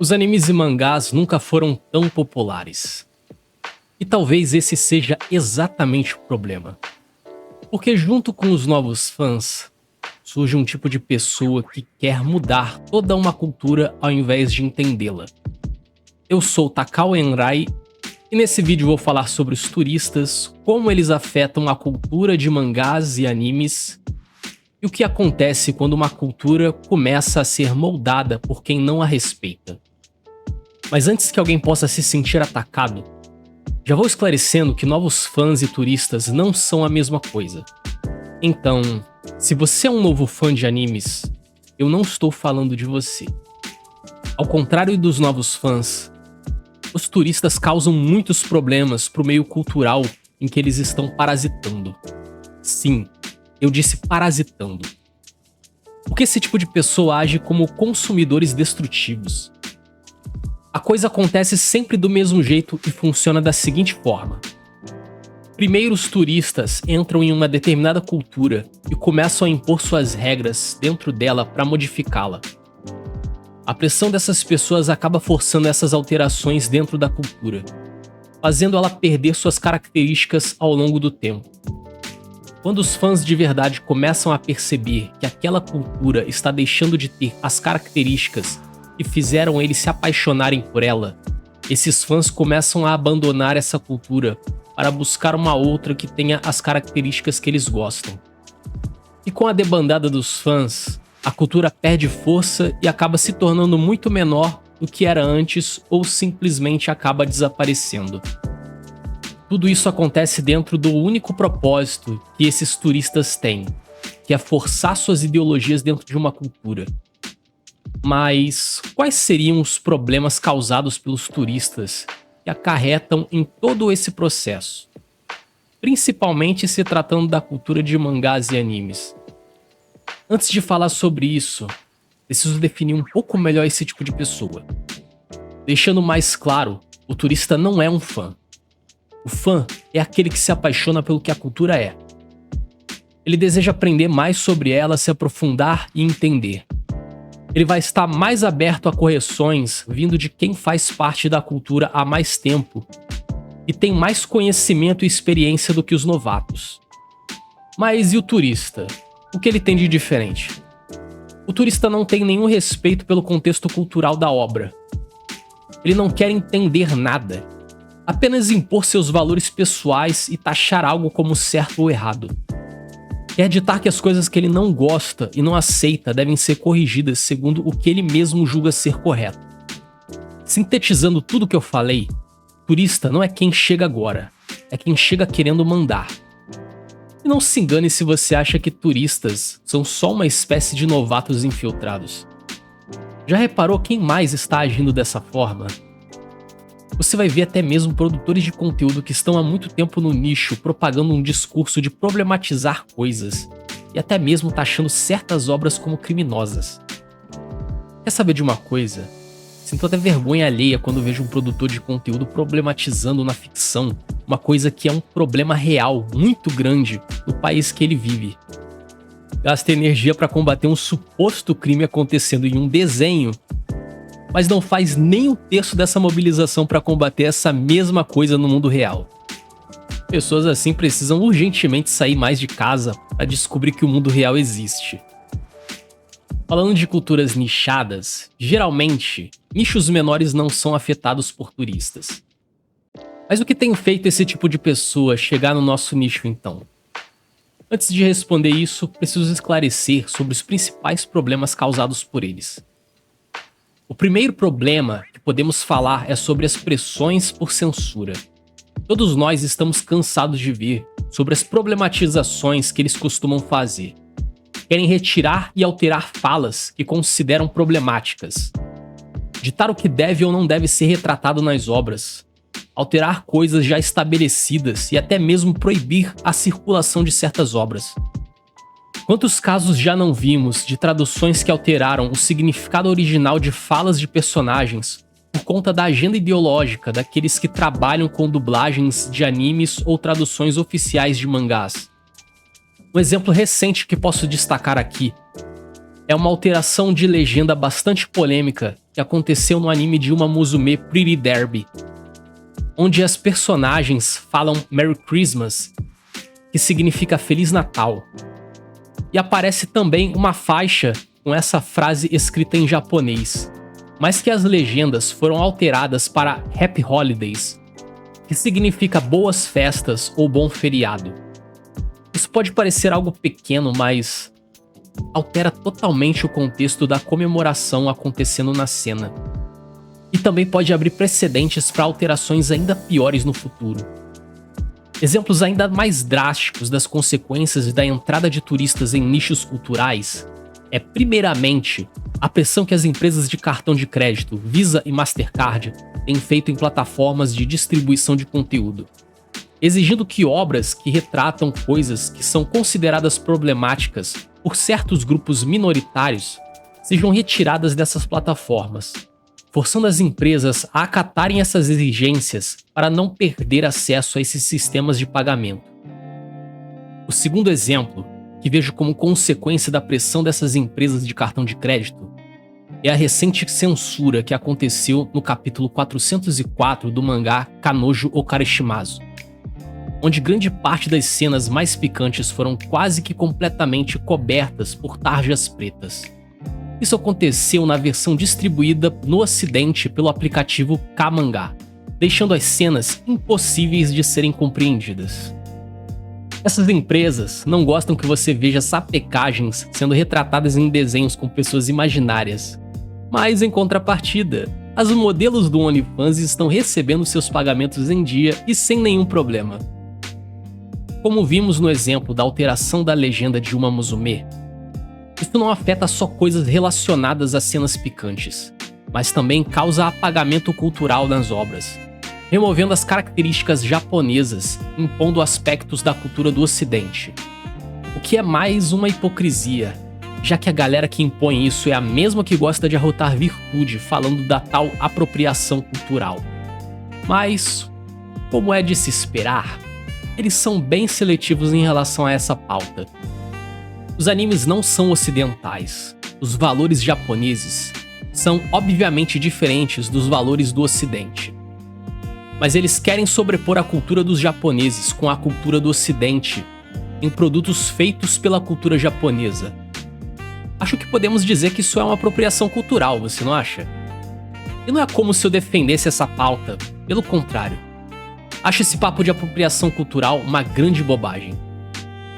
Os animes e mangás nunca foram tão populares. E talvez esse seja exatamente o problema. Porque junto com os novos fãs, surge um tipo de pessoa que quer mudar toda uma cultura ao invés de entendê-la. Eu sou Takao Enrai e nesse vídeo vou falar sobre os turistas, como eles afetam a cultura de mangás e animes, e o que acontece quando uma cultura começa a ser moldada por quem não a respeita. Mas antes que alguém possa se sentir atacado, já vou esclarecendo que novos fãs e turistas não são a mesma coisa. Então, se você é um novo fã de animes, eu não estou falando de você. Ao contrário dos novos fãs, os turistas causam muitos problemas para o meio cultural em que eles estão parasitando. Sim, eu disse parasitando. Porque esse tipo de pessoa age como consumidores destrutivos. A coisa acontece sempre do mesmo jeito e funciona da seguinte forma. Primeiro, os turistas entram em uma determinada cultura e começam a impor suas regras dentro dela para modificá-la. A pressão dessas pessoas acaba forçando essas alterações dentro da cultura, fazendo ela perder suas características ao longo do tempo. Quando os fãs de verdade começam a perceber que aquela cultura está deixando de ter as características que fizeram eles se apaixonarem por ela, esses fãs começam a abandonar essa cultura para buscar uma outra que tenha as características que eles gostam. E com a debandada dos fãs, a cultura perde força e acaba se tornando muito menor do que era antes ou simplesmente acaba desaparecendo. Tudo isso acontece dentro do único propósito que esses turistas têm, que é forçar suas ideologias dentro de uma cultura. Mas quais seriam os problemas causados pelos turistas que acarretam em todo esse processo? Principalmente se tratando da cultura de mangás e animes. Antes de falar sobre isso, preciso definir um pouco melhor esse tipo de pessoa. Deixando mais claro, o turista não é um fã. O fã é aquele que se apaixona pelo que a cultura é. Ele deseja aprender mais sobre ela, se aprofundar e entender. Ele vai estar mais aberto a correções vindo de quem faz parte da cultura há mais tempo e tem mais conhecimento e experiência do que os novatos. Mas e o turista? O que ele tem de diferente? O turista não tem nenhum respeito pelo contexto cultural da obra. Ele não quer entender nada, apenas impor seus valores pessoais e taxar algo como certo ou errado. Quer ditar que as coisas que ele não gosta e não aceita devem ser corrigidas segundo o que ele mesmo julga ser correto. Sintetizando tudo que eu falei, turista não é quem chega agora, é quem chega querendo mandar. E não se engane se você acha que turistas são só uma espécie de novatos infiltrados. Já reparou quem mais está agindo dessa forma? Você vai ver até mesmo produtores de conteúdo que estão há muito tempo no nicho propagando um discurso de problematizar coisas e até mesmo taxando certas obras como criminosas. Quer saber de uma coisa? Sinto até vergonha alheia quando vejo um produtor de conteúdo problematizando na ficção uma coisa que é um problema real, muito grande, no país que ele vive. Gasta energia para combater um suposto crime acontecendo em um desenho, mas não faz nem um terço dessa mobilização para combater essa mesma coisa no mundo real. Pessoas assim precisam urgentemente sair mais de casa para descobrir que o mundo real existe. Falando de culturas nichadas, geralmente, nichos menores não são afetados por turistas. Mas o que tem feito esse tipo de pessoa chegar no nosso nicho então? Antes de responder isso, preciso esclarecer sobre os principais problemas causados por eles. O primeiro problema que podemos falar é sobre as pressões por censura. Todos nós estamos cansados de ver sobre as problematizações que eles costumam fazer. Querem retirar e alterar falas que consideram problemáticas. Ditar o que deve ou não deve ser retratado nas obras. Alterar coisas já estabelecidas e até mesmo proibir a circulação de certas obras. Quantos casos já não vimos de traduções que alteraram o significado original de falas de personagens por conta da agenda ideológica daqueles que trabalham com dublagens de animes ou traduções oficiais de mangás? Um exemplo recente que posso destacar aqui é uma alteração de legenda bastante polêmica que aconteceu no anime de Uma Musume Pretty Derby, onde as personagens falam Merry Christmas, que significa Feliz Natal. E aparece também uma faixa com essa frase escrita em japonês, mas que as legendas foram alteradas para Happy Holidays, que significa boas festas ou bom feriado. Isso pode parecer algo pequeno, mas altera totalmente o contexto da comemoração acontecendo na cena. E também pode abrir precedentes para alterações ainda piores no futuro. Exemplos ainda mais drásticos das consequências da entrada de turistas em nichos culturais é, primeiramente, a pressão que as empresas de cartão de crédito, Visa e Mastercard, têm feito em plataformas de distribuição de conteúdo, exigindo que obras que retratam coisas que são consideradas problemáticas por certos grupos minoritários sejam retiradas dessas plataformas, forçando as empresas a acatarem essas exigências para não perder acesso a esses sistemas de pagamento. O segundo exemplo, que vejo como consequência da pressão dessas empresas de cartão de crédito, é a recente censura que aconteceu no capítulo 404 do mangá Kanojo Okareshimazu, onde grande parte das cenas mais picantes foram quase que completamente cobertas por tarjas pretas. Isso aconteceu na versão distribuída no ocidente pelo aplicativo Kamanga, deixando as cenas impossíveis de serem compreendidas. Essas empresas não gostam que você veja sapecagens sendo retratadas em desenhos com pessoas imaginárias, mas em contrapartida, as modelos do OnlyFans estão recebendo seus pagamentos em dia e sem nenhum problema. Como vimos no exemplo da alteração da legenda de Uma Musume, isso não afeta só coisas relacionadas a cenas picantes, mas também causa apagamento cultural nas obras, removendo as características japonesas, impondo aspectos da cultura do ocidente. O que é mais uma hipocrisia, já que a galera que impõe isso é a mesma que gosta de arrotar virtude falando da tal apropriação cultural. Mas, como é de se esperar, eles são bem seletivos em relação a essa pauta. Os animes não são ocidentais. Os valores japoneses são obviamente diferentes dos valores do ocidente. Mas eles querem sobrepor a cultura dos japoneses com a cultura do ocidente em produtos feitos pela cultura japonesa. Acho que podemos dizer que isso é uma apropriação cultural, você não acha? E não é como se eu defendesse essa pauta, pelo contrário. Acho esse papo de apropriação cultural uma grande bobagem.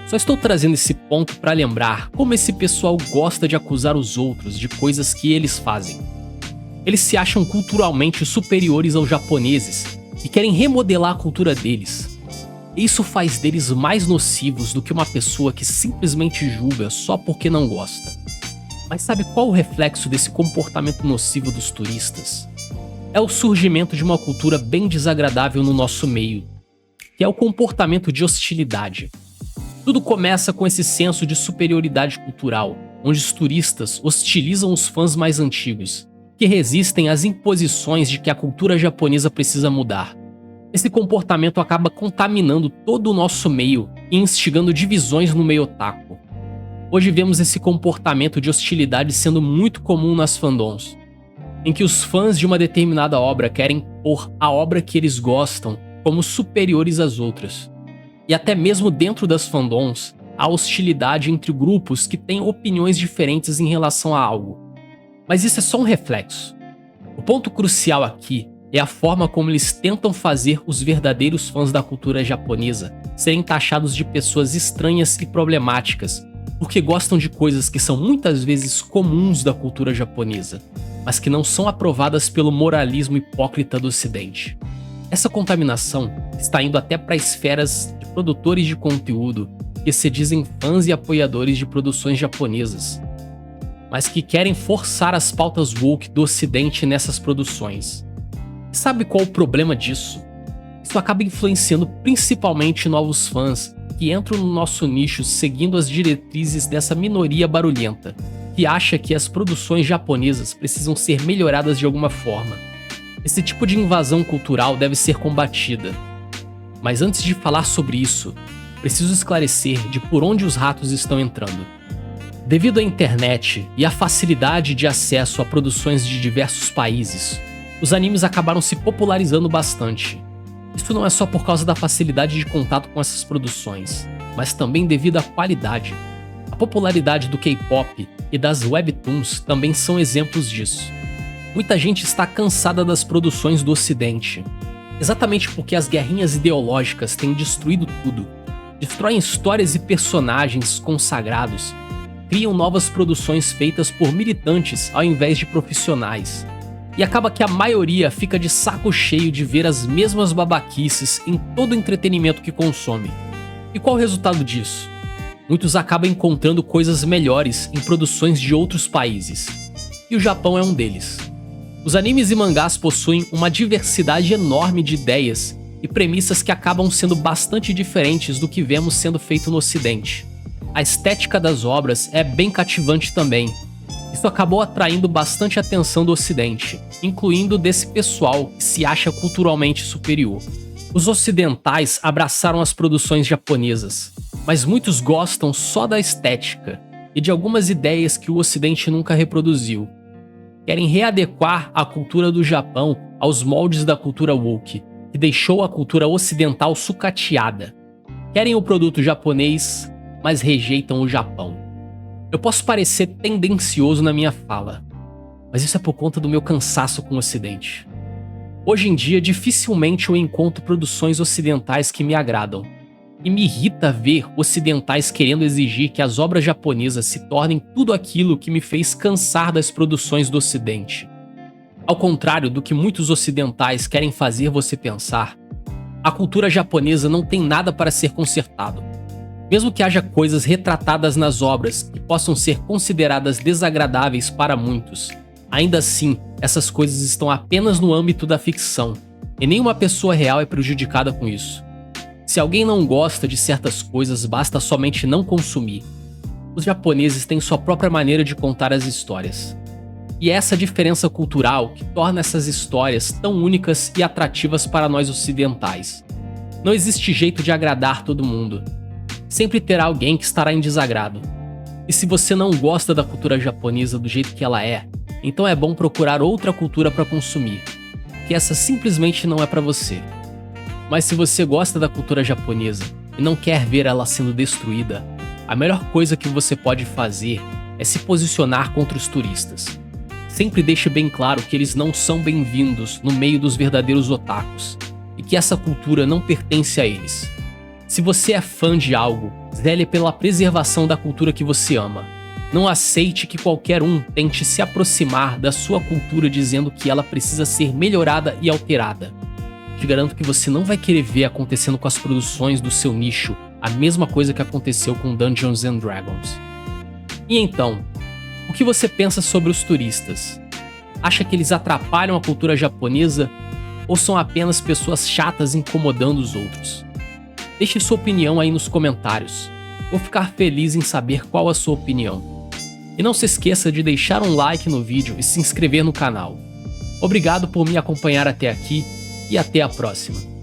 Só estou trazendo esse ponto para lembrar como esse pessoal gosta de acusar os outros de coisas que eles fazem. Eles se acham culturalmente superiores aos japoneses e querem remodelar a cultura deles. Isso faz deles mais nocivos do que uma pessoa que simplesmente julga só porque não gosta. Mas sabe qual o reflexo desse comportamento nocivo dos turistas? É o surgimento de uma cultura bem desagradável no nosso meio, que é o comportamento de hostilidade. Tudo começa com esse senso de superioridade cultural, onde os turistas hostilizam os fãs mais antigos, que resistem às imposições de que a cultura japonesa precisa mudar. Esse comportamento acaba contaminando todo o nosso meio e instigando divisões no meio otaku. Hoje vemos esse comportamento de hostilidade sendo muito comum nas fandoms, em que os fãs de uma determinada obra querem pôr a obra que eles gostam como superiores às outras. E até mesmo dentro das fandoms, há hostilidade entre grupos que têm opiniões diferentes em relação a algo. Mas isso é só um reflexo. O ponto crucial aqui é a forma como eles tentam fazer os verdadeiros fãs da cultura japonesa serem taxados de pessoas estranhas e problemáticas, porque gostam de coisas que são muitas vezes comuns da cultura japonesa, mas que não são aprovadas pelo moralismo hipócrita do ocidente. Essa contaminação está indo até para esferas de produtores de conteúdo que se dizem fãs e apoiadores de produções japonesas, mas que querem forçar as pautas woke do ocidente nessas produções. E sabe qual o problema disso? Isso acaba influenciando principalmente novos fãs que entram no nosso nicho seguindo as diretrizes dessa minoria barulhenta, que acha que as produções japonesas precisam ser melhoradas de alguma forma. Esse tipo de invasão cultural deve ser combatida. Mas antes de falar sobre isso, preciso esclarecer de por onde os ratos estão entrando. Devido à internet e à facilidade de acesso a produções de diversos países, os animes acabaram se popularizando bastante. Isso não é só por causa da facilidade de contato com essas produções, mas também devido à qualidade. A popularidade do K-pop e das webtoons também são exemplos disso. Muita gente está cansada das produções do Ocidente, exatamente porque as guerrinhas ideológicas têm destruído tudo. Destroem histórias e personagens consagrados, criam novas produções feitas por militantes ao invés de profissionais. E acaba que a maioria fica de saco cheio de ver as mesmas babaquices em todo o entretenimento que consome. E qual o resultado disso? Muitos acabam encontrando coisas melhores em produções de outros países. E o Japão é um deles. Os animes e mangás possuem uma diversidade enorme de ideias e premissas que acabam sendo bastante diferentes do que vemos sendo feito no Ocidente. A estética das obras é bem cativante também. Isso acabou atraindo bastante atenção do Ocidente, incluindo desse pessoal que se acha culturalmente superior. Os ocidentais abraçaram as produções japonesas, mas muitos gostam só da estética e de algumas ideias que o Ocidente nunca reproduziu. Querem readequar a cultura do Japão aos moldes da cultura woke, que deixou a cultura ocidental sucateada. Querem o produto japonês, mas rejeitam o Japão. Eu posso parecer tendencioso na minha fala, mas isso é por conta do meu cansaço com o Ocidente. Hoje em dia, dificilmente eu encontro produções ocidentais que me agradam, e me irrita ver ocidentais querendo exigir que as obras japonesas se tornem tudo aquilo que me fez cansar das produções do Ocidente. Ao contrário do que muitos ocidentais querem fazer você pensar, a cultura japonesa não tem nada para ser consertado. Mesmo que haja coisas retratadas nas obras que possam ser consideradas desagradáveis para muitos, ainda assim, essas coisas estão apenas no âmbito da ficção, e nenhuma pessoa real é prejudicada com isso. Se alguém não gosta de certas coisas, basta somente não consumir. Os japoneses têm sua própria maneira de contar as histórias. E é essa diferença cultural que torna essas histórias tão únicas e atrativas para nós ocidentais. Não existe jeito de agradar todo mundo. Sempre terá alguém que estará em desagrado. E se você não gosta da cultura japonesa do jeito que ela é, então é bom procurar outra cultura para consumir, que essa simplesmente não é para você. Mas se você gosta da cultura japonesa e não quer ver ela sendo destruída, a melhor coisa que você pode fazer é se posicionar contra os turistas. Sempre deixe bem claro que eles não são bem-vindos no meio dos verdadeiros otakus, e que essa cultura não pertence a eles. Se você é fã de algo, zele pela preservação da cultura que você ama. Não aceite que qualquer um tente se aproximar da sua cultura dizendo que ela precisa ser melhorada e alterada. Te garanto que você não vai querer ver acontecendo com as produções do seu nicho a mesma coisa que aconteceu com Dungeons and Dragons. E então, o que você pensa sobre os turistas? Acha que eles atrapalham a cultura japonesa ou são apenas pessoas chatas incomodando os outros? Deixe sua opinião aí nos comentários. Vou ficar feliz em saber qual a sua opinião. E não se esqueça de deixar um like no vídeo e se inscrever no canal. Obrigado por me acompanhar até aqui e até a próxima.